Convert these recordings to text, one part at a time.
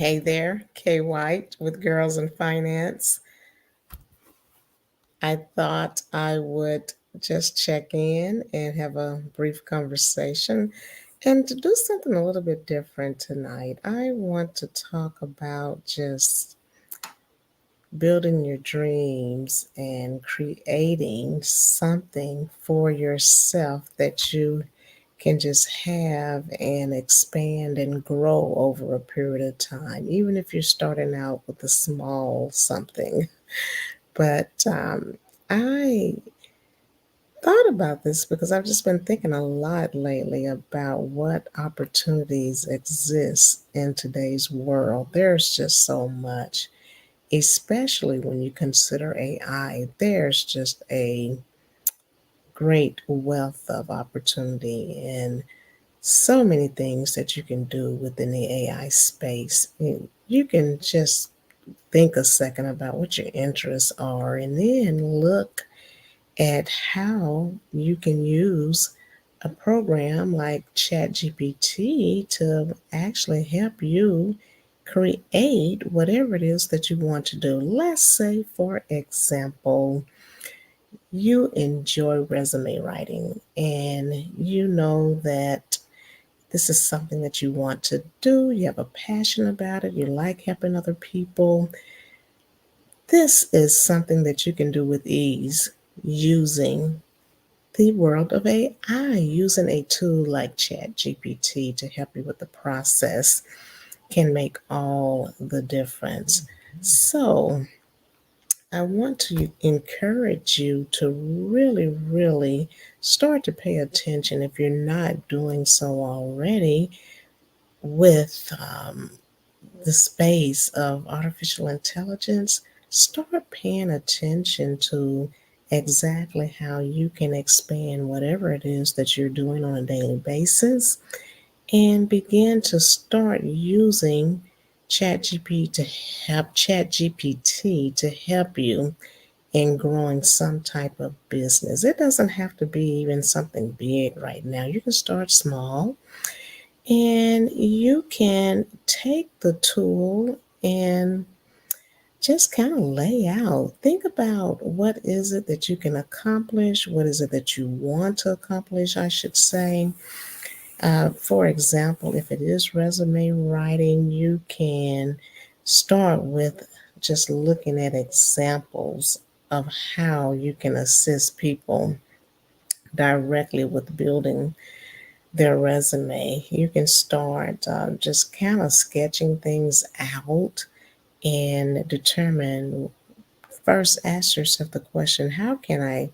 Hey there, Kay White with Girls in Finance. I thought I would just check in and have a brief conversation and to do something a little bit different tonight. I want to talk about just building your dreams and creating something for yourself that you can just have and expand and grow over a period of time, even if you're starting out with a small something. But I thought about this because I've just been thinking a lot lately about what opportunities exist in today's world. There's just so much, especially when you consider AI. There's just a great wealth of opportunity and so many things that you can do within the AI space. You can just think a second about what your interests are and then look at how you can use a program like ChatGPT to actually help you create whatever it is that you want to do. Let's say, for example, you enjoy resume writing and you know that this is something that you want to do, you have a passion about it, you like helping other people. This is something that you can do with ease using the world of AI, using a tool like ChatGPT to help you with the process can make all the difference. So, I want to encourage you to really, really start to pay attention if you're not doing so already with the space of artificial intelligence. Start paying attention to exactly how you can expand whatever it is that you're doing on a daily basis and begin to start using ChatGPT to help you in growing some type of business. It doesn't have to be even something big right now. You can start small and you can take the tool and just kind of lay out. Think about what is it that you can accomplish? What is it that you want to accomplish, I should say. For example, if it is resume writing, you can start with just looking at examples of how you can assist people directly with building their resume. You can start just kind of sketching things out and determine first ask yourself the question, how can I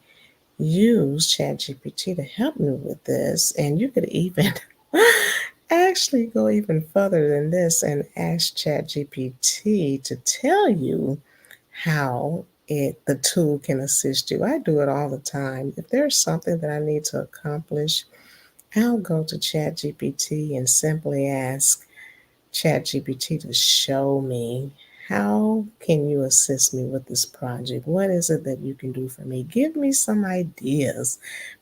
use ChatGPT to help me with this? And you could even actually go even further than this and ask ChatGPT to tell you how the tool can assist you. I do it all the time. If there's something that I need to accomplish, I'll go to ChatGPT and simply ask ChatGPT to show me, how can you assist me with this project? What is it that you can do for me? Give me some ideas.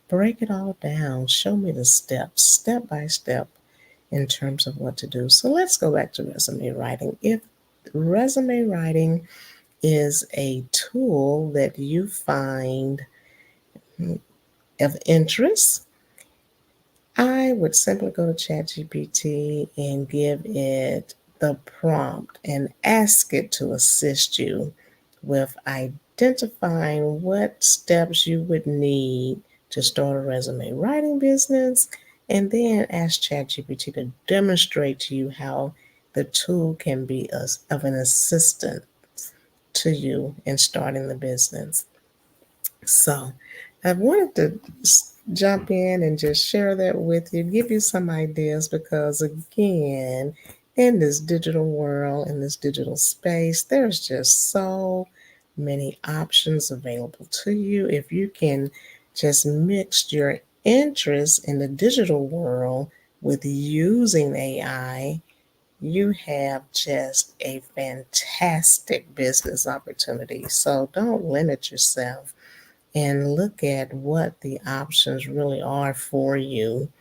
Break it all down. Show me the steps, step by step, in terms of what to do. So let's go back to resume writing. If resume writing is a tool that you find of interest, I would simply go to ChatGPT and give it the prompt and ask it to assist you with identifying what steps you would need to start a resume writing business, and then ask ChatGPT to demonstrate to you how the tool can be of an assistant to you in starting the business. So I wanted to jump in and just share that with you, give you some ideas because, again, in this digital world, in this digital space, there's just so many options available to you. If you can just mix your interest in the digital world with using AI, you have just a fantastic business opportunity. So don't limit yourself and look at what the options really are for you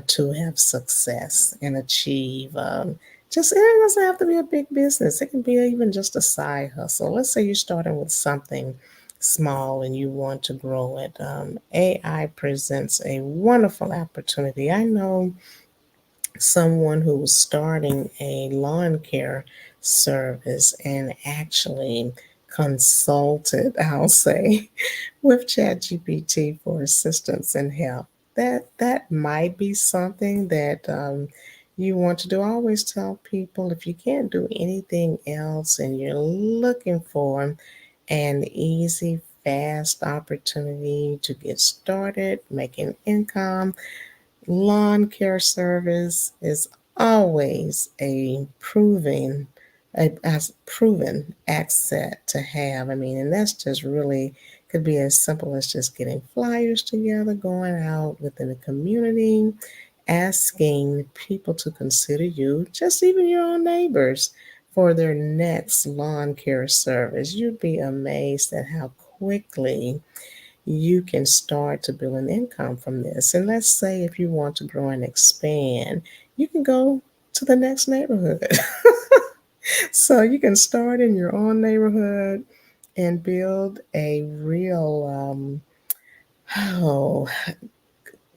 to have success and achieve. Just it doesn't have to be a big business. It can be even just a side hustle. Let's say you're starting with something small and you want to grow it. AI presents a wonderful opportunity. I know someone who was starting a lawn care service and actually consulted, I'll say, with ChatGPT for assistance and help. That might be something that you want to do. I always tell people if you can't do anything else and you're looking for an easy, fast opportunity to get started, making income, lawn care service is always a proven asset to have. I mean, and that's just really could be as simple as just getting flyers together, going out within the community, asking people to consider you, just even your own neighbors, for their next lawn care service. You'd be amazed at how quickly you can start to build an income from this. And let's say if you want to grow and expand, you can go to the next neighborhood. So you can start in your own neighborhood and build a real oh,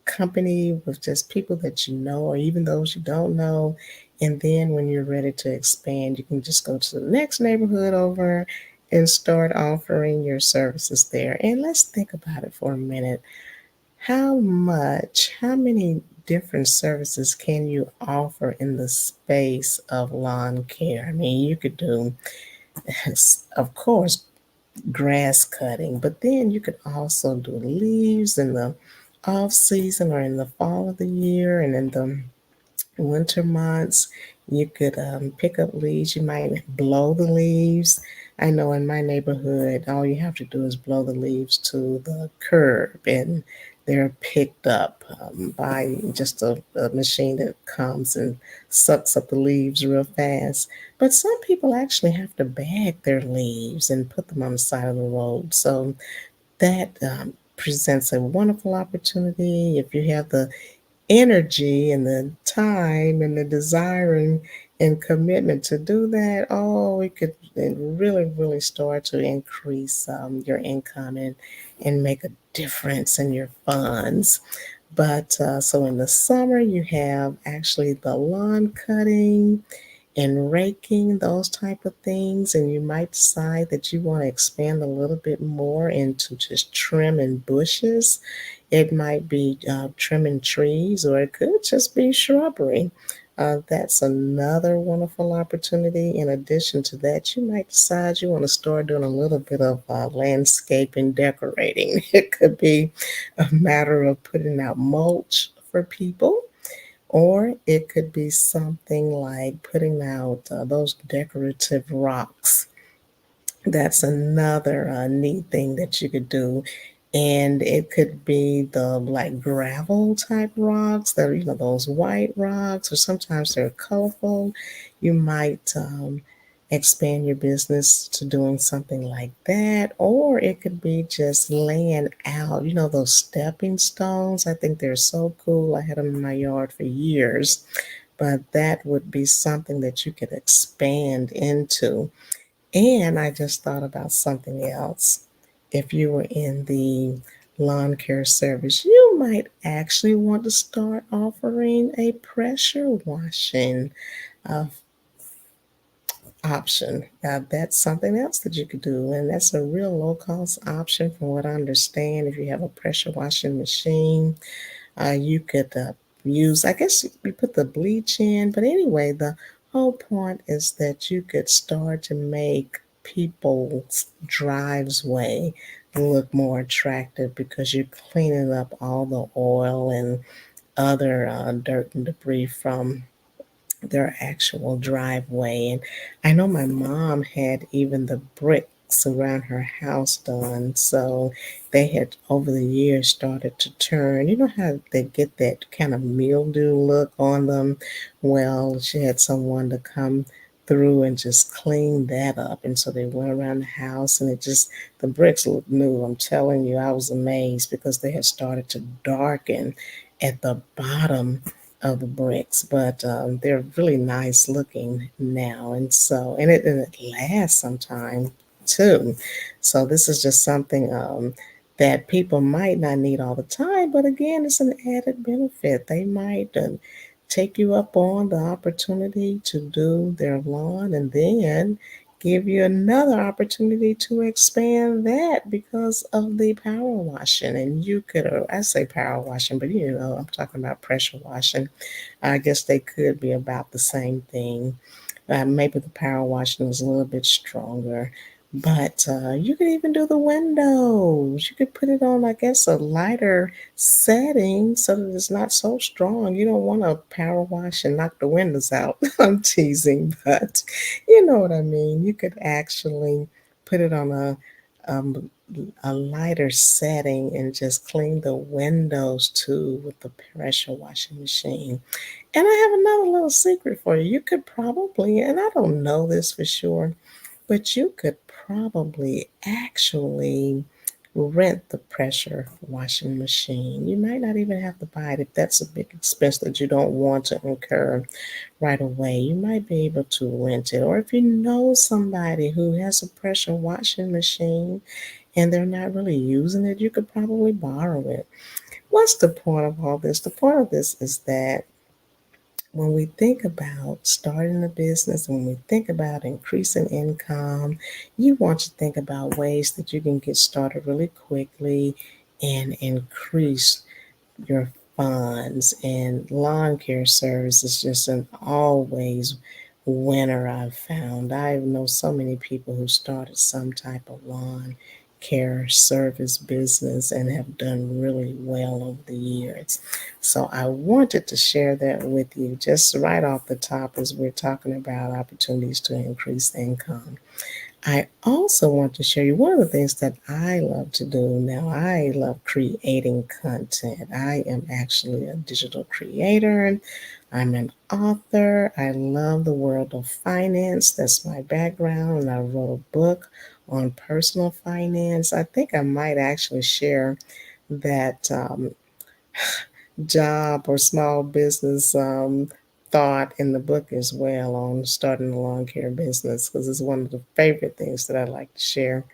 company with just people that you know or even those you don't know. And then when you're ready to expand, you can just go to the next neighborhood over and start offering your services there. And let's think about it for a minute. How many different services can you offer in the space of lawn care? I mean, you could do, of course, grass cutting, but then you could also do leaves in the off season or in the fall of the year, and in the winter months, you could pick up leaves. You might blow the leaves. I know in my neighborhood, all you have to do is blow the leaves to the curb, and they're picked up by just a machine that comes and sucks up the leaves real fast. But some people actually have to bag their leaves and put them on the side of the road. So that presents a wonderful opportunity if you have the energy and the time and the desiring and commitment to do that. Oh, it really, really start to increase your income and make a difference in your funds. But so in the summer, you have actually the lawn cutting and raking, those type of things, and you might decide that you want to expand a little bit more into just trimming bushes. It might be trimming trees, or it could just be shrubbery. That's another wonderful opportunity. In addition to that, you might decide you want to start doing a little bit of landscaping decorating. It could be a matter of putting out mulch for people, or it could be something like putting out those decorative rocks. That's another neat thing that you could do. And it could be the like gravel type rocks that are, those white rocks, or sometimes they're colorful. You might expand your business to doing something like that. Or it could be just laying out, those stepping stones. I think they're so cool. I had them in my yard for years. But that would be something that you could expand into. And I just thought about something else. If you were in the lawn care service, you might actually want to start offering a pressure washing uh, option. That's something else that you could do, and that's a real low cost option from what I understand. If you have a pressure washing machine, you could use, I guess you put the bleach in, but anyway, the whole point is that you could start to make people's driveway look more attractive because you're cleaning up all the oil and other dirt and debris from their actual driveway. And I know my mom had even the bricks around her house done. So they had over the years started to turn. You know how they get that kind of mildew look on them? Well, she had someone to come through and just clean that up. And so they went around the house and the bricks looked new. I'm telling you, I was amazed because they had started to darken at the bottom of the bricks, but they're really nice looking now, and it lasts some time too. So this is just something that people might not need all the time, but again, it's an added benefit. They might take you up on the opportunity to do their lawn, and then give you another opportunity to expand that because of the power washing. And you could, or I say power washing, but I'm talking about pressure washing. I guess they could be about the same thing. Maybe the power washing is a little bit stronger. But you could even do the windows. You could put it on, I guess, a lighter setting so that it's not so strong. You don't want to power wash and knock the windows out. I'm teasing, but you know what I mean. You could actually put it on um, a lighter setting and just clean the windows too with the pressure washing machine. And I have another little secret for you. You could probably, and I don't know this for sure, but you could probably actually rent the pressure washing machine. You might not even have to buy it if that's a big expense that you don't want to incur right away. You might be able to rent it. Or if you know somebody who has a pressure washing machine and they're not really using it, you could probably borrow it. What's the point of all this? The point of this is that when we think about starting a business, when we think about increasing income, you want to think about ways that you can get started really quickly and increase your funds. And lawn care service is just an always winner, I've found. I know so many people who started some type of lawn care service business and have done really well over the years. So I wanted to share that with you just right off the top as we're talking about opportunities to increase income. I also want to share you one of the things that I love to do now. I love creating content. I am actually a digital creator. I'm an author. I love the world of finance. That's my background. And I wrote a book on personal finance. I think I might actually share that job or small business thought in the book as well on starting a lawn care business because it's one of the favorite things that I like to share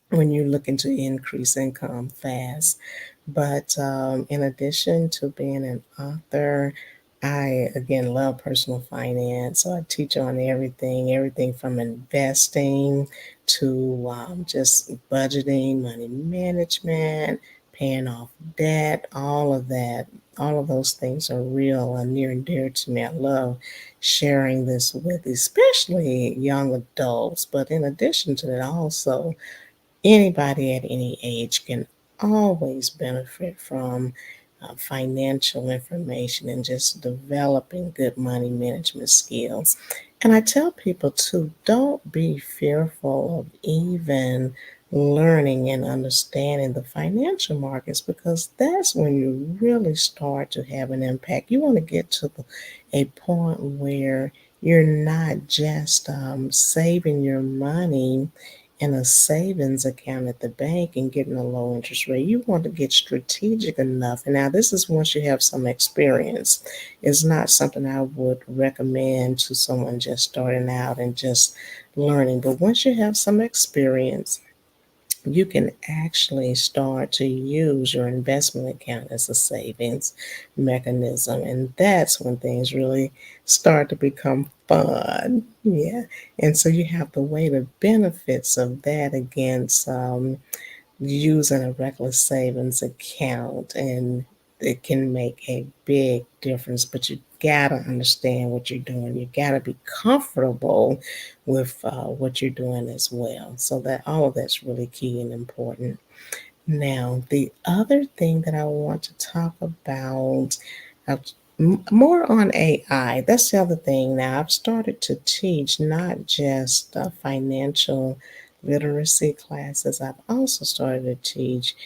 when you're looking to increase income fast. But in addition to being an author, I again love personal finance. So I teach on everything from investing to just budgeting, money management, paying off debt, all of that. All of those things are real and near and dear to me. I love sharing this with especially young adults. But in addition to that, also anybody at any age can always benefit from financial information and just developing good money management skills. And I tell people too, don't be fearful of even learning and understanding the financial markets because that's when you really start to have an impact. You want to get to a point where you're not just saving your money in a savings account at the bank and getting a low interest rate. You want to get strategic enough. And now, this is once you have some experience. It's not something I would recommend to someone just starting out and just learning. But once you have some experience, you can actually start to use your investment account as a savings mechanism. And that's when things really start to become fun. Yeah. And so you have to weigh the benefits of that against using a regular savings account, and it can make a big difference. But you gotta understand what you're doing. You gotta be comfortable with what you're doing as well. So that all of that's really key and important. Now, the other thing that I want to talk about, uh, more on AI. That's the other thing. Now, I've started to teach not just financial literacy classes, I've also started to teach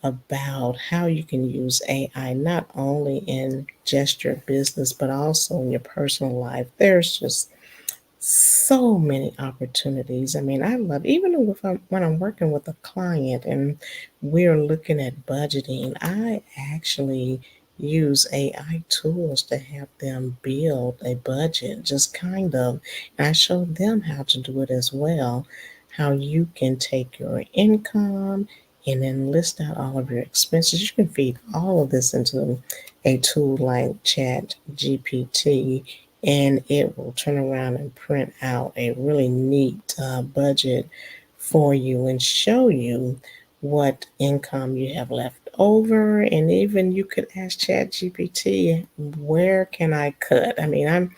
about how you can use AI not only in just your business, but also in your personal life. There's just so many opportunities. I mean, I love even when I'm working with a client and we're looking at budgeting. I actually use AI tools to help them build a budget, just kind of. And I showed them how to do it as well, how you can take your income and then list out all of your expenses. You can feed all of this into a tool like Chat GPT, and it will turn around and print out a really neat budget for you and show you what income you have left over. And even you could ask Chat GPT, where can I cut? I mean,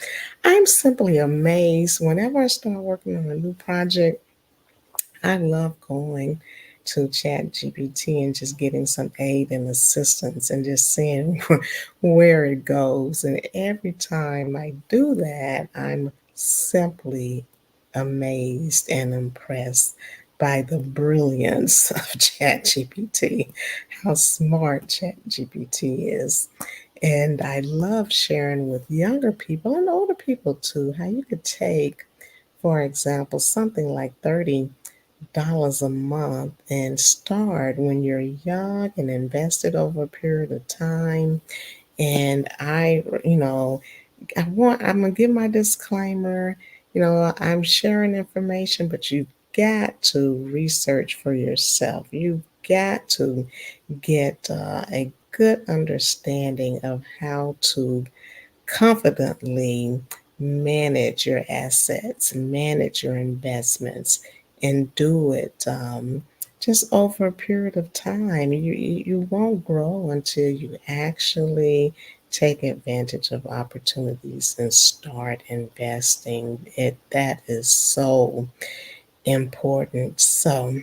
I'm simply amazed whenever I start working on a new project. I love going to Chat GPT and just getting some aid and assistance and just seeing where it goes. And every time I do that, I'm simply amazed and impressed by the brilliance of ChatGPT, how smart ChatGPT is. And I love sharing with younger people and older people too, how you could take, for example, something like 30 dollars a month and start when you're young and invest it over a period of time. And I'm gonna give my disclaimer. I'm sharing information, but you've got to research for yourself. You've got to get a good understanding of how to confidently manage your assets, manage your investments, and do it just over a period of time. You won't grow until you actually take advantage of opportunities and start investing. That is so important. So,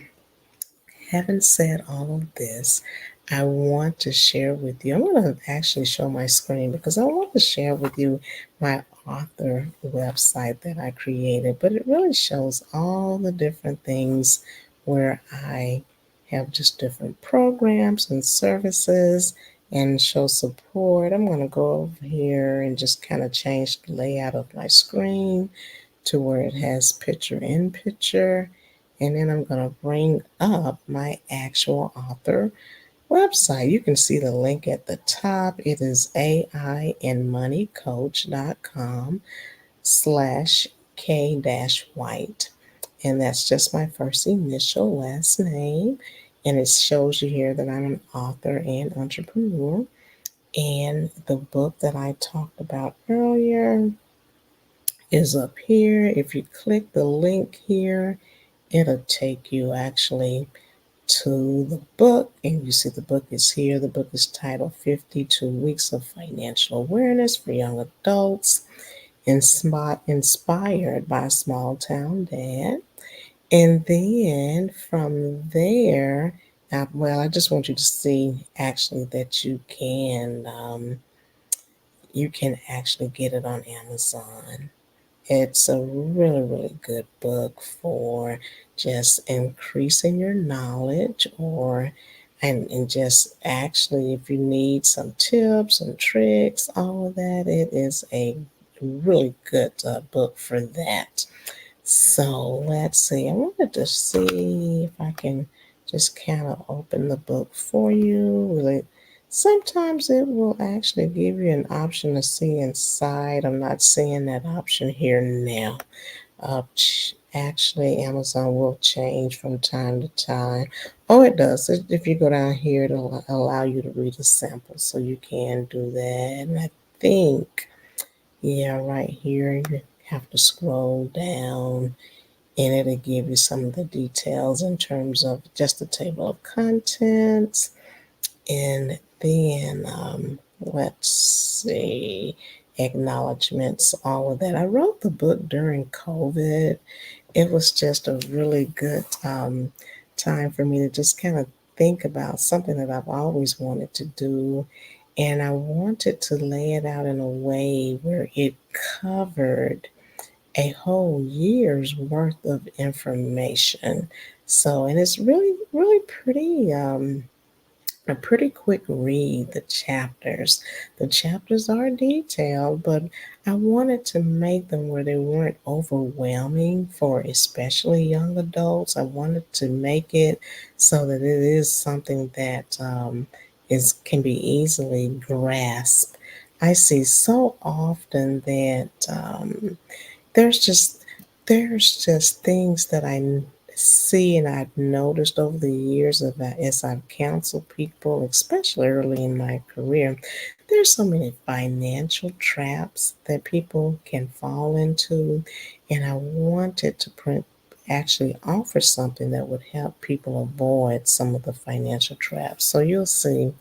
having said all of this, I want to share with you. I'm going to actually show my screen because I want to share with you my author website that I created, but it really shows all the different things where I have just different programs and services and show support. I'm going to go over here and just kind of change the layout of my screen to where it has picture in picture. And then I'm going to bring up my actual author website. You can see the link at the top. It is aiandmoneycoach.com slash k-white. And that's just my first initial last name. And it shows you here that I'm an author and entrepreneur. And the book that I talked about earlier is up here. If you click the link here, it'll take you actually to the book, and you see the book is here. The book is titled 52 Weeks of Financial Awareness for Young Adults, inspired by a small town dad. And then from there, I just want you to see actually that you can actually get it on Amazon. It's a really, really good book for just increasing your knowledge and just actually if you need some tips and tricks, all of that, it is a really good book for that. So let's see. I wanted to see if I can just kind of open the book for you. Really, sometimes it will actually give you an option to see inside. I'm not seeing that option here now. Actually, Amazon will change from time to time. Oh, it does. If you go down here, it'll allow you to read a sample, so you can do that. And I think, yeah, right here, you have to scroll down and it'll give you some of the details in terms of just the table of contents. And then let's see, acknowledgments, all of that. I wrote the book during COVID. It was just a really good time for me to just kind of think about something that I've always wanted to do. And I wanted to lay it out in a way where it covered a whole year's worth of information. So, and it's really, really pretty, a pretty quick read, The chapters are detailed, but I wanted to make them where they weren't overwhelming for especially young adults. I wanted to make it so that it is something that is can be easily grasped. I see so often that there's just there's just things that see and I've noticed over the years of that as I've counseled people, especially early in my career. There's so many financial traps that people can fall into, and I wanted to actually offer something that would help people avoid some of the financial traps. So you'll see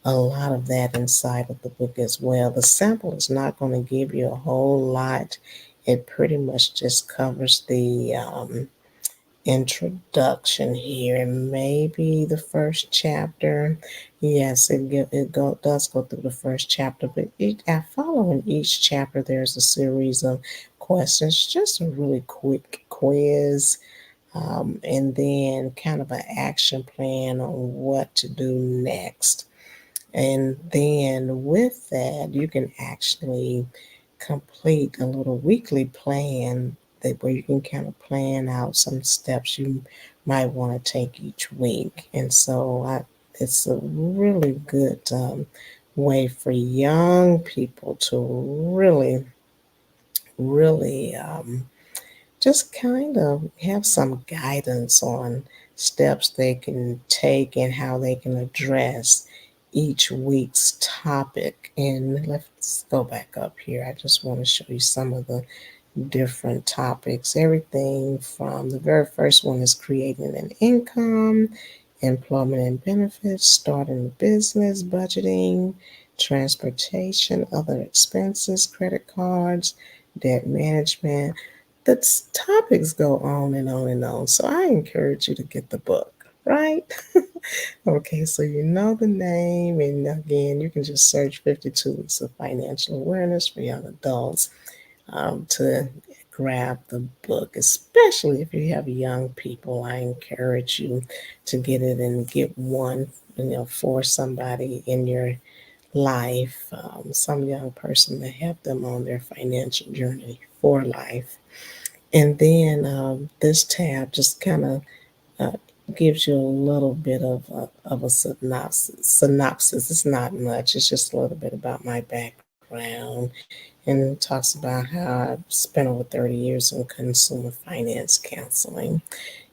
a lot of that inside of the book as well. The sample is not going to give you a whole lot. It pretty much just covers the introduction here and maybe the first chapter. Yes, does go through the first chapter, but following each chapter, there's a series of questions, just a really quick quiz, and then kind of an action plan on what to do next. And then with that, you can actually complete a little weekly plan where you can kind of plan out some steps you might want to take each week. And so it's a really good way for young people to really just kind of have some guidance on steps they can take and how they can address each week's topic. And let's go back up here. I just want to show you some of the different topics. Everything from the very first one is creating an income, employment and benefits, starting a business, budgeting, transportation, other expenses, credit cards, debt management. The topics go on and on and on. So I encourage you to get the book, right? Okay, so you know the name, and again, you can just search 52 Weeks of Financial Awareness for Young Adults to grab the book, especially if you have young people. I encourage you to get it and get one, for somebody in your life, some young person to help them on their financial journey for life. And then this tab just kind of uh, gives you a little bit of a synopsis. It's not much. It's just a little bit about my background, and talks about how I've spent over 30 years in consumer finance counseling.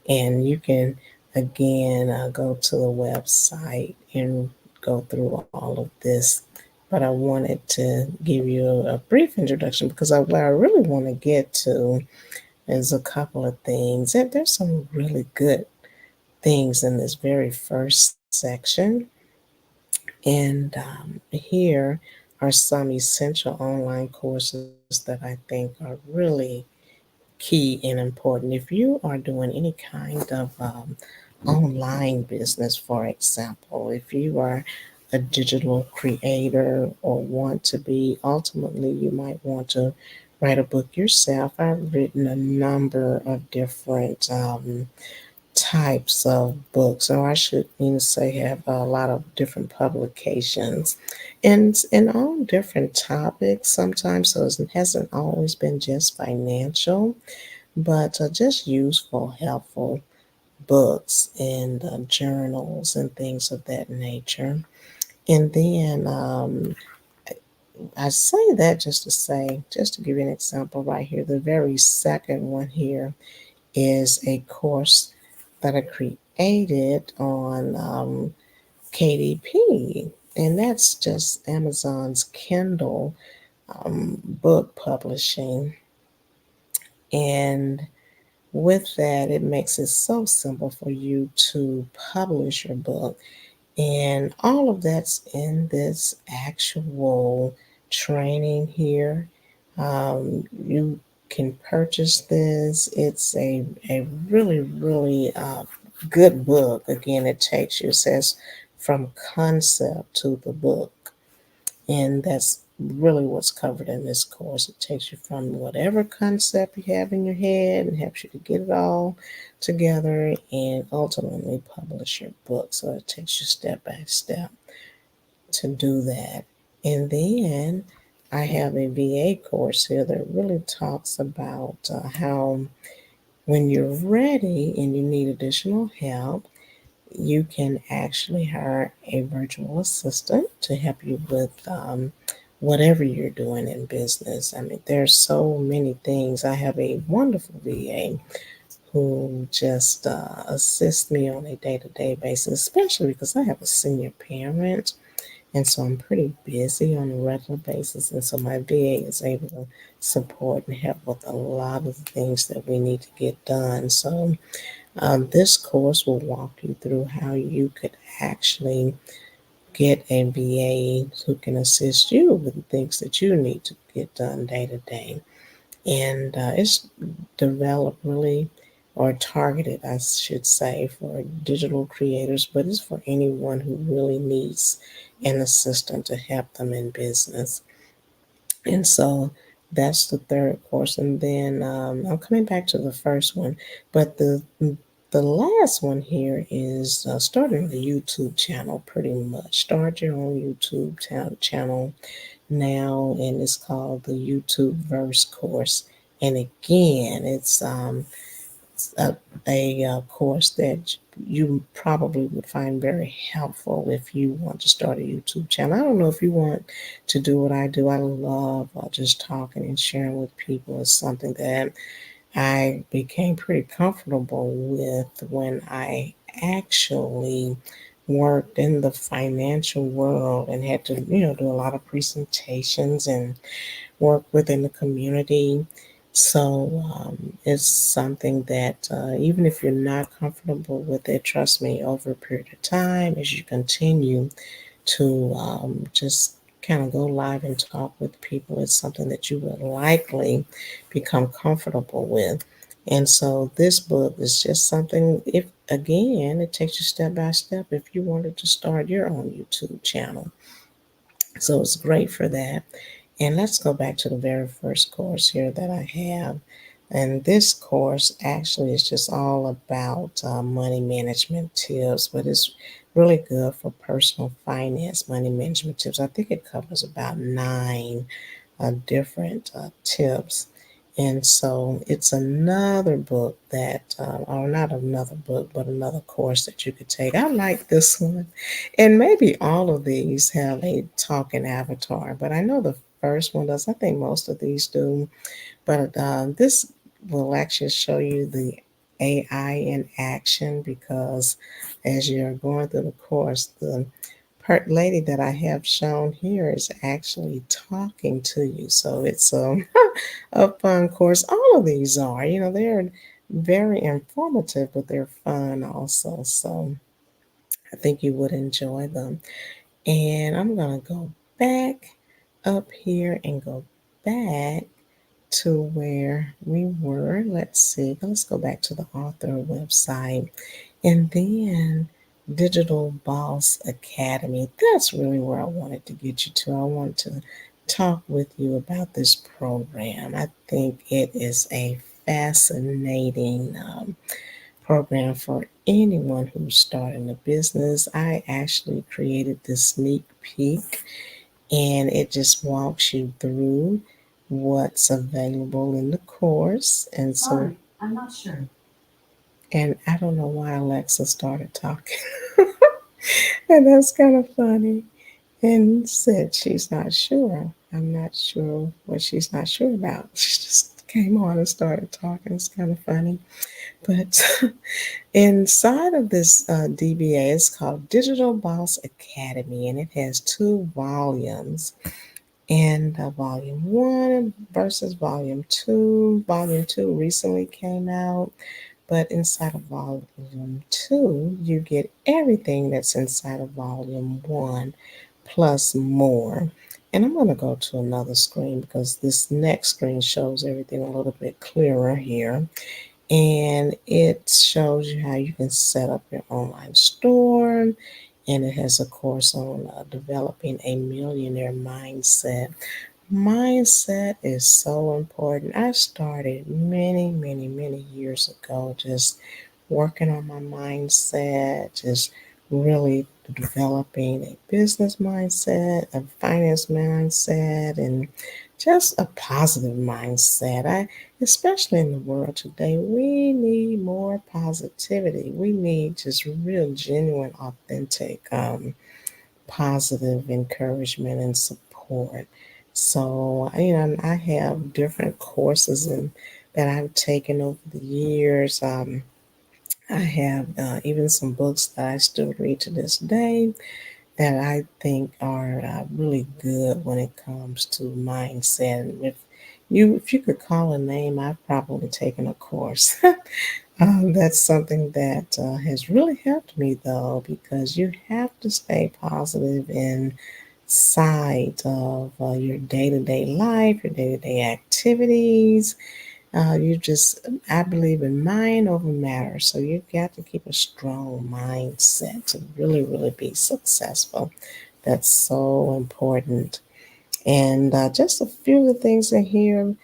And you can, again, go to the website and go through all of this. But I wanted to give you a brief introduction because what I really want to get to is a couple of things. And there's some really good things in this very first section. And here are some essential online courses that I think are really key and important. If you are doing any kind of online business, for example, if you are a digital creator or want to be, ultimately, you might want to write a book yourself. I've written a number of different types of books, or I should mean to say, have a lot of different publications, and all different topics sometimes. So it hasn't always been just financial, but just useful, helpful books and journals and things of that nature. And then I say that just to say, just to give you an example right here, the very second one here is a course that I created on KDP, and that's just Amazon's Kindle book publishing. And with that, it makes it so simple for you to publish your book. And all of that's in this actual training here. You can purchase this. It's a really, really good book. Again, it takes you, it says, from concept to the book. And that's really what's covered in this course. It takes you from whatever concept you have in your head and helps you to get it all together and ultimately publish your book. So it takes you step by step to do that. And then I have a VA course here that really talks about how when you're ready and you need additional help, you can actually hire a virtual assistant to help you with whatever you're doing in business. I mean, there's so many things. I have a wonderful VA who just assists me on a day-to-day basis, especially because I have a senior parent, and so I'm pretty busy on a regular basis, and so my VA is able to support and help with a lot of the things that we need to get done. So this course will walk you through how you could actually get a VA who can assist you with the things that you need to get done day to day. And it's developed really, or targeted, I should say, for digital creators, but it's for anyone who really needs an assistant to help them in business. And so that's the third course. And then I'm coming back to the first one, but the last one here is starting the YouTube channel. Pretty much, start your own YouTube channel now, and it's called the YouTube Verse course. And again, it's a, a course that you probably would find very helpful if you want to start a YouTube channel. I don't know if you want to do what I do. I love just talking and sharing with people. It's something that I became pretty comfortable with when I actually worked in the financial world and had to, do a lot of presentations and work within the community. So it's something that even if you're not comfortable with it, trust me, over a period of time, as you continue to just kind of go live and talk with people, it's something that you will likely become comfortable with. And so this book is just something, if again, it takes you step by step if you wanted to start your own YouTube channel. So it's great for that. And let's go back to the very first course here that I have. And this course actually is just all about money management tips, but it's really good for personal finance money management tips. I think it covers about nine different tips. And so it's another book that, or not another book, but another course that you could take. I like this one. And maybe all of these have a talking avatar, but I know the first one does. I think most of these do. But this will actually show you the AI in action because as you're going through the course, the lady that I have shown here is actually talking to you. So it's a fun course. All of these are, they're very informative, but they're fun also. So I think you would enjoy them. And I'm going to go back up here and go back to where we were. Let's see. Let's go back to the author website. And then Digital Boss Academy. That's really where I wanted to get you to. I want to talk with you about this program. I think it is a fascinating program for anyone who's starting a business. I actually created this sneak peek, and it just walks you through what's available in the course. And so, sorry, I'm not sure. And I don't know why Alexa started talking. And that's kind of funny. And said she's not sure. I'm not sure what she's not sure about. She just came on and started talking. It's kind of funny. But inside of this DBA, it's called Digital Boss Academy, and it has two volumes. And volume one versus volume two. Volume two recently came out, but inside of volume two, you get everything that's inside of volume one plus more. And I'm going to go to another screen because this next screen shows everything a little bit clearer here. And it shows you how you can set up your online store. And it has a course on developing a millionaire mindset. Mindset is so important. I started many, many, many years ago just working on my mindset, just really developing a business mindset, a finance mindset, and just a positive mindset. Especially in the world today, we need more positivity. We need just real, genuine, authentic, positive encouragement and support. So, I have different courses that I've taken over the years. I have even some books that I still read to this day that I think are really good when it comes to mindset. And if you could call a name, I've probably taken a course. That's something that has really helped me though, because you have to stay positive inside of your day to day life, your day to day activities. I believe in mind over matter. So you've got to keep a strong mindset to really, really be successful. That's so important. And just a few of the things in here: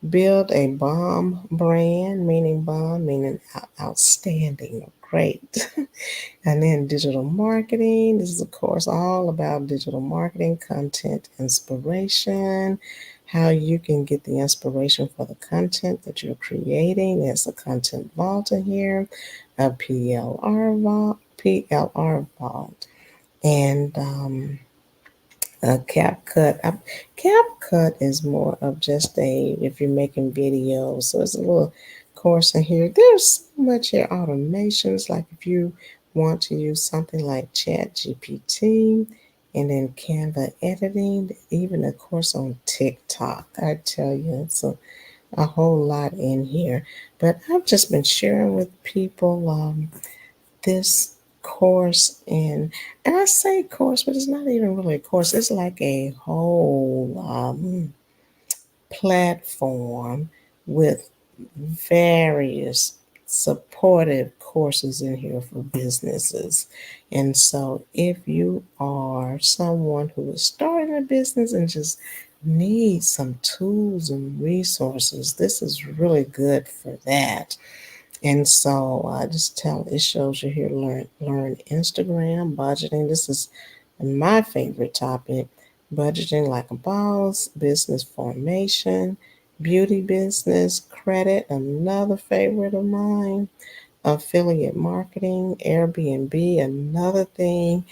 build a bomb brand, meaning bomb, meaning outstanding or great. And then digital marketing. This is, of course, all about digital marketing, content inspiration, how you can get the inspiration for the content that you're creating. There's a content vault in here, a PLR vault, and CapCut. CapCut is more of just if you're making videos. So it's a little course in here. There's so much here. Automations, like if you want to use something like ChatGPT, and then Canva editing, even a course on TikTok. I tell you, it's a whole lot in here. But I've just been sharing with people this course, and I say course, but it's not even really a course. It's like a whole platform with various supportive courses in here for businesses. And so if you are someone who is starting a business and just needs some tools and resources, this is really good for that. And so just tell it shows you here learn Instagram budgeting. This is my favorite topic. Budgeting like a boss, business formation, beauty business, credit, another favorite of mine, affiliate marketing, Airbnb, another thing.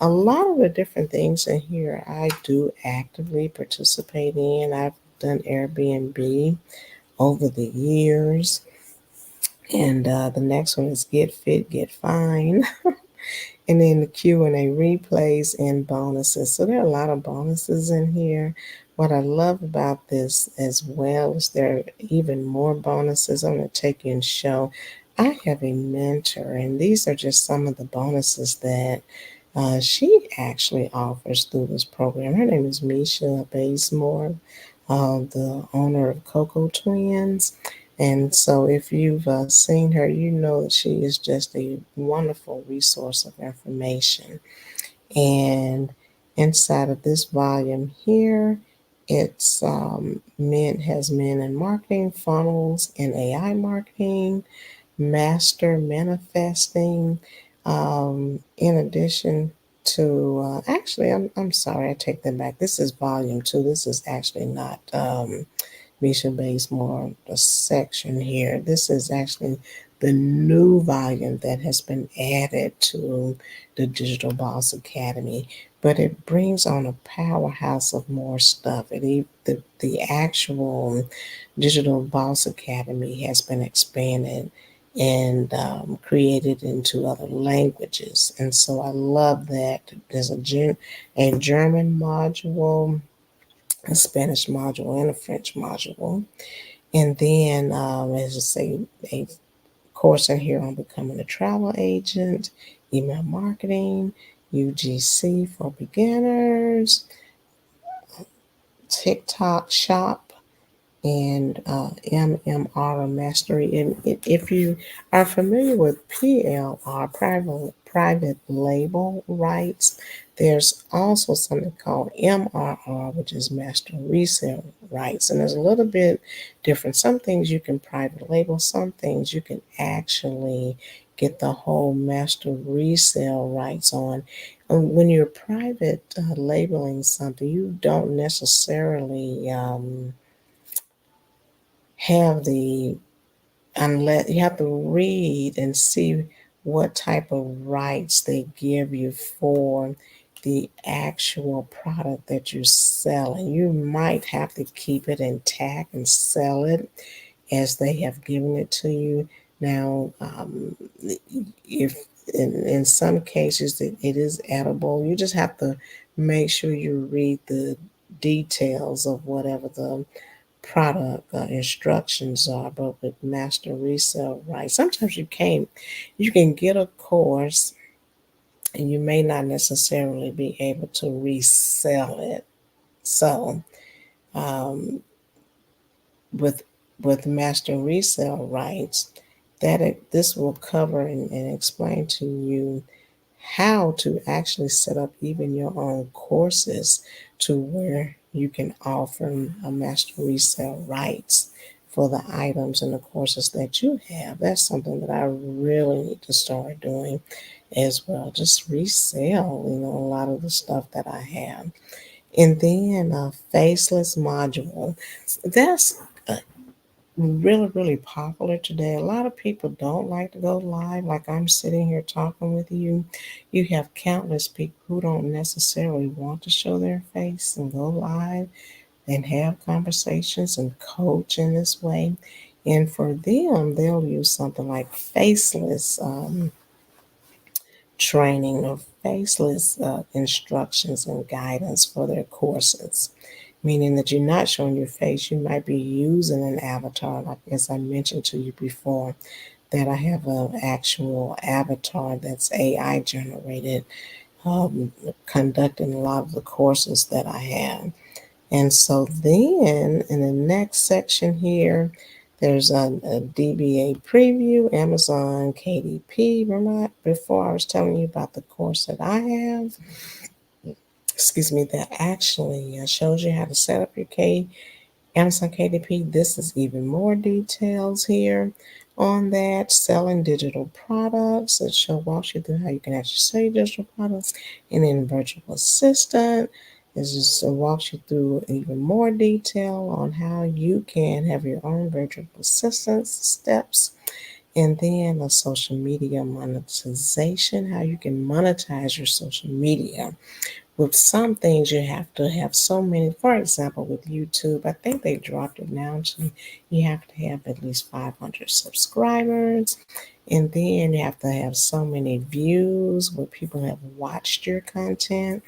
A lot of the different things in here I do actively participate in. I've done Airbnb over the years. And the next one is Get Fit, Get Fine. And then the Q&A replays and bonuses. So there are a lot of bonuses in here. What I love about this as well is there are even more bonuses. I'm going to take you and show. I have a mentor, and these are just some of the bonuses that she actually offers through this program. Her name is Misha Bazemore, the owner of Coco Twins. And so, if you've seen her, you know that she is just a wonderful resource of information. And inside of this volume here, it's men in marketing, funnels and AI marketing, master manifesting. In addition to, actually, I'm sorry, I take that back. This is volume two. This is actually not Misha Bazemore, the section here. This is actually the new volume that has been added to the Digital Boss Academy, but it brings on a powerhouse of more stuff. The actual Digital Boss Academy has been expanded and created into other languages. And so I love that. There's a German module, a Spanish module, and a French module. And then, as I say, a course in here on becoming a travel agent, email marketing, UGC for beginners, TikTok shop, and MMR mastery. And if you are familiar with PLR, private label rights, there's also something called MRR, which is master resale rights. And there's a little bit different. Some things you can private label, some things you can actually get the whole master resale rights on. When you're private labeling something, you don't necessarily have the unless you have to read and see what type of rights they give you for the actual product that you're selling. You might have to keep it intact and sell it as they have given it to you. Now, if in some cases it is edible, you just have to make sure you read the details of whatever the product instructions are. But with master resale rights, sometimes you can get a course and you may not necessarily be able to resell it. So um, with master resale rights, this will cover and explain to you how to actually set up even your own courses to where you can offer a master resale rights for the items and the courses that you have. That's something that I really need to start doing as well. Just resell, a lot of the stuff that I have. And then a faceless module. That's really, really popular today. A lot of people don't like to go live, like I'm sitting here talking with you. You have countless people who don't necessarily want to show their face and go live and have conversations and coach in this way. And for them, they'll use something like faceless training or faceless instructions and guidance for their courses, meaning that you're not showing your face. You might be using an avatar, like as I mentioned to you before, that I have an actual avatar that's AI generated, conducting a lot of the courses that I have. And so then in the next section here, there's a DBA preview, Amazon KDP. Remember before I was telling you about the course that I have, excuse me, that actually shows you how to set up your Amazon KDP. This is even more details here on that. Selling digital products. It walks you through how you can actually sell your digital products. And then virtual assistant. It just walks you through even more detail on how you can have your own virtual assistant steps. And then a social media monetization, how you can monetize your social media. With some things, you have to have so many. For example, with YouTube, I think they dropped it down to you have to have at least 500 subscribers, and then you have to have so many views where people have watched your content.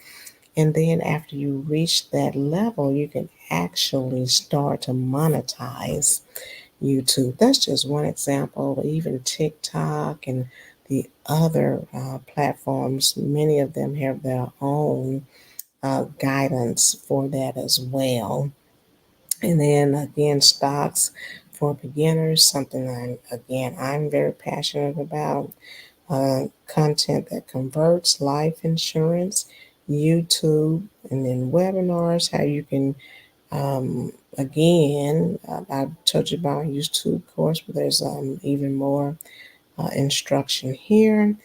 And then after you reach that level, you can actually start to monetize YouTube. That's just one example. Even TikTok and the other platforms, many of them have their own guidance for that as well. And then again, stocks for beginners, something I'm very passionate about. Content that converts, life insurance, YouTube, and then webinars, how you can, I told you about YouTube course, but there's even more instruction here,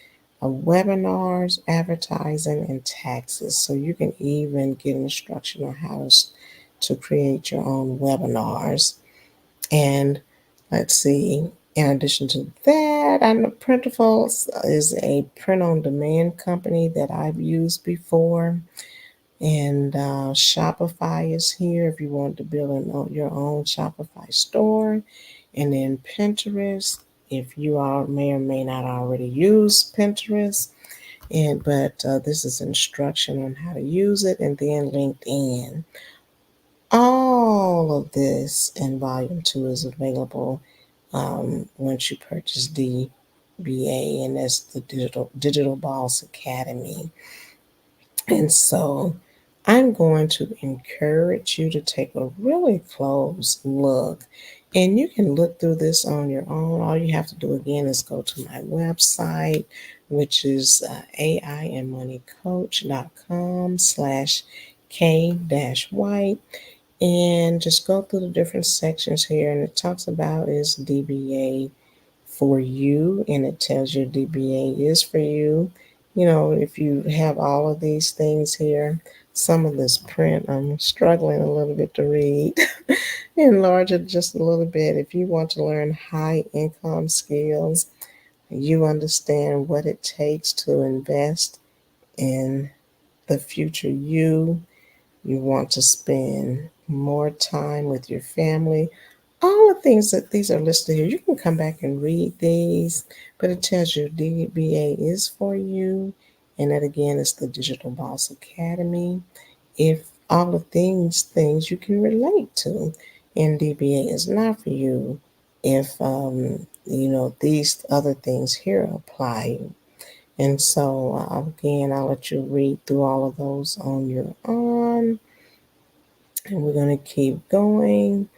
webinars, advertising, and taxes. So you can even get instruction on how to create your own webinars. And let's see, in addition to that, I know Printful is a print on demand company that I've used before. And Shopify is here if you want to build your own Shopify store. And then Pinterest, if you all may or may not already use Pinterest. But this is instruction on how to use it. And then LinkedIn. All of this in volume 2 is available once you purchase DBA, and that's the Digital Boss Academy. And so I'm going to encourage you to take a really close look. And you can look through this on your own. All you have to do again is go to my website, which is aiandmoneycoach.com/K-White. And just go through the different sections here. And it talks about is DBA for you. And it tells you DBA is for you. if you have all of these things here, some of this print, I'm struggling a little bit to read. Enlarge it just a little bit. If you want to learn high income skills, you understand what it takes to invest in the future you want to spend more time with your family. All the things that these are listed here, you can come back and read these, but it tells you DBA is for you. And that again is the Digital Boss Academy. If all of these things you can relate to, and DBA is not for you, if these other things here apply. And so again, I'll let you read through all of those on your own. And we're going to keep going.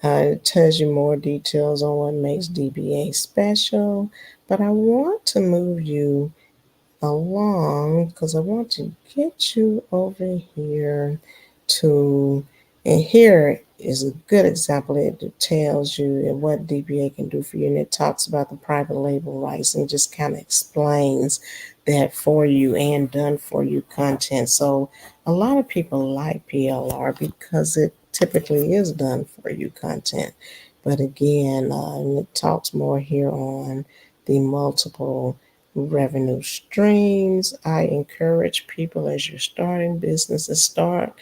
It tells you more details on what makes DBA special. But I want to move you along because I want to get you over here to, and here is a good example. It tells you what DBA can do for you, and it talks about the private label rights and just kind of explains that for you and done for you content. So a lot of people like PLR because it typically is done for you content. But again, it talks more here on the multiple revenue streams. I encourage people as you're starting businesses, start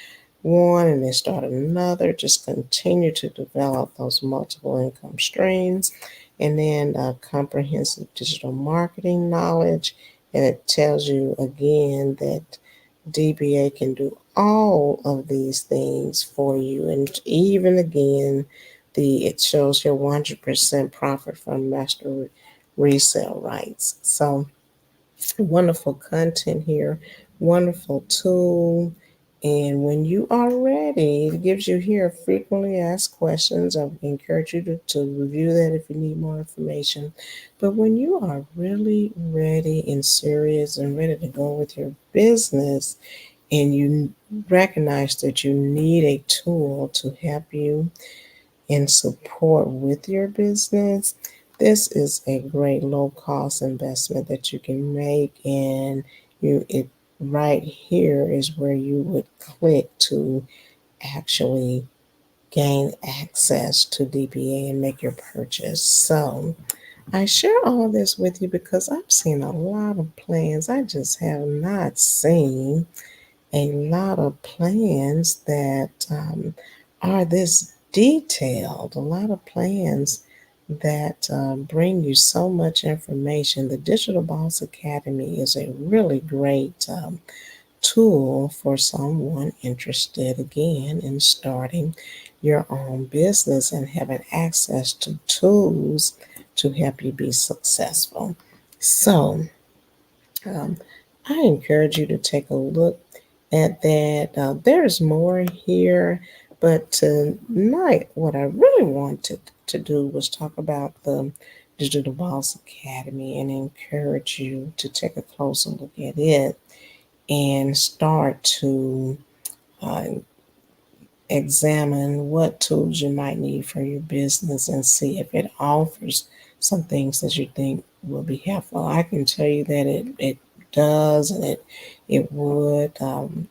one and then start another. Just continue to develop those multiple income streams. And then comprehensive digital marketing knowledge. And it tells you again that DBA can do all of these things for you. And even again, it shows your 100% profit from master resale rights. So wonderful content here, wonderful tool. And when you are ready, it gives you here frequently asked questions. I encourage you to review that if you need more information. But when you are really ready and serious and ready to go with your business, and you recognize that you need a tool to help you in support with your business, this is a great low cost investment that you can make. And it right here is where you would click to actually gain access to DBA and make your purchase. So I share all of this with you because I've seen a lot of plans. I just have not seen a lot of plans that are this detailed, a lot of plans that bring you so much information. The Digital Boss Academy is a really great tool for someone interested again in starting your own business and having access to tools to help you be successful. So, um, I encourage you to take a look at that. There's more here, but tonight, what I really wanted to do was talk about the Digital Boss Academy and encourage you to take a closer look at it and start to uh, examine what tools you might need for your business and see if it offers some things that you think will be helpful. I can tell you that it does, and it would.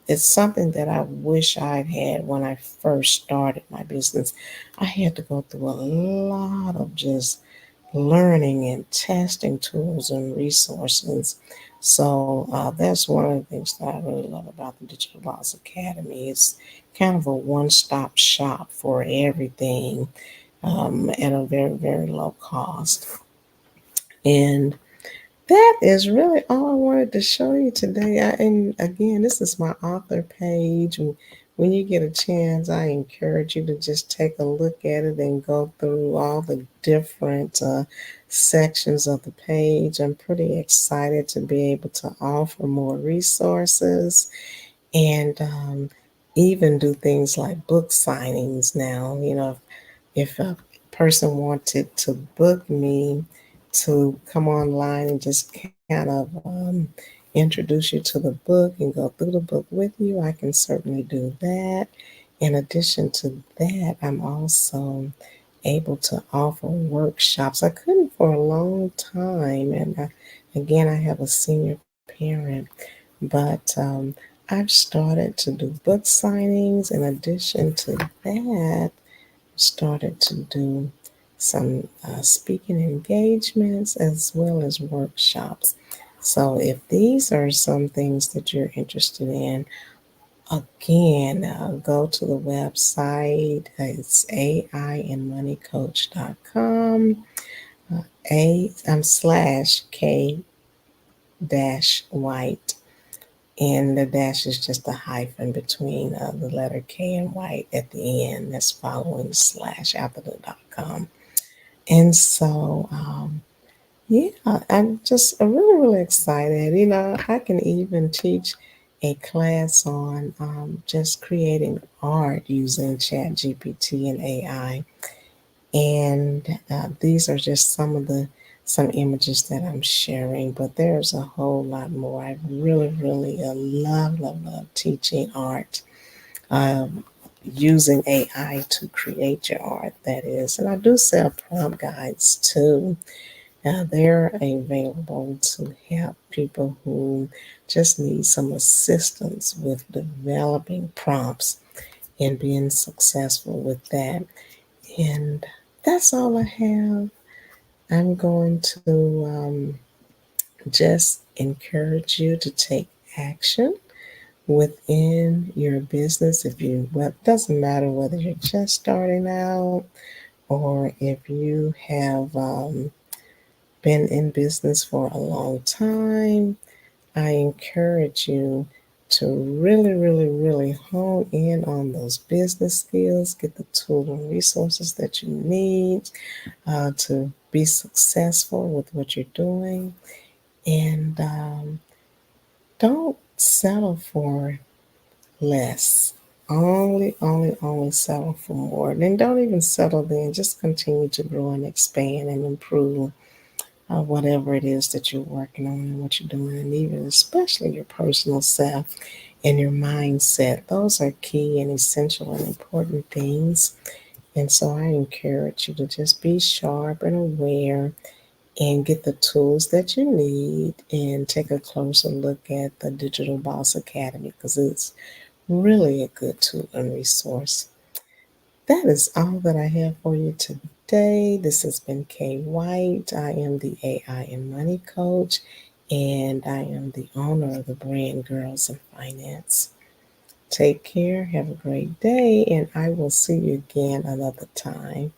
It's something that I wish I'd had when I first started my business. I had to go through a lot of just learning and testing tools and resources. So that's one of the things that I really love about the Digital Boss Academy. It's kind of a one-stop shop for everything at a very, very low cost. And that is really all I wanted to show you today. And again, this is my author page. When you get a chance, I encourage you to just take a look at it and go through all the different sections of the page. I'm pretty excited to be able to offer more resources and even do things like book signings now. If a person wanted to book me to come online and just kind of introduce you to the book and go through the book with you, I can certainly do that. In addition to that, I'm also able to offer workshops. I couldn't for a long time. And again, I have a senior parent. But I've started to do book signings. In addition to that, started to do some speaking engagements as well as workshops. So if these are some things that you're interested in, again, go to the website. It's aiandmoneycoach.com. I'm slash K dash white. And the dash is just a hyphen between the letter K and white at the end. That's following the slash after the .com. And so, yeah, I'm just really, really excited. I can even teach a class on just creating art using ChatGPT and AI. And these are just some images that I'm sharing, but there's a whole lot more. I really, really love, love, love teaching art, um, using AI to create your art, that is. And I do sell prompt guides too. They're available to help people who just need some assistance with developing prompts and being successful with that. And that's all I have. I'm going to just encourage you to take action within your business. If you, well, it doesn't matter whether you're just starting out or if you have been in business for a long time. I encourage you to really, really, really hone in on those business skills, get the tools and resources that you need to be successful with what you're doing. And don't settle for less. Only settle for more. Then don't even settle then. Just continue to grow and expand and improve whatever it is that you're working on and what you're doing, and even especially your personal self and your mindset. Those are key and essential and important things. And so I encourage you to just be sharp and aware and get the tools that you need and take a closer look at the Digital Boss Academy because it's really a good tool and resource. That is all that I have for you today. This has been Kay White. I am the AI and Money Coach, and I am the owner of the brand Girls in Finance. Take care, have a great day, and I will see you again another time.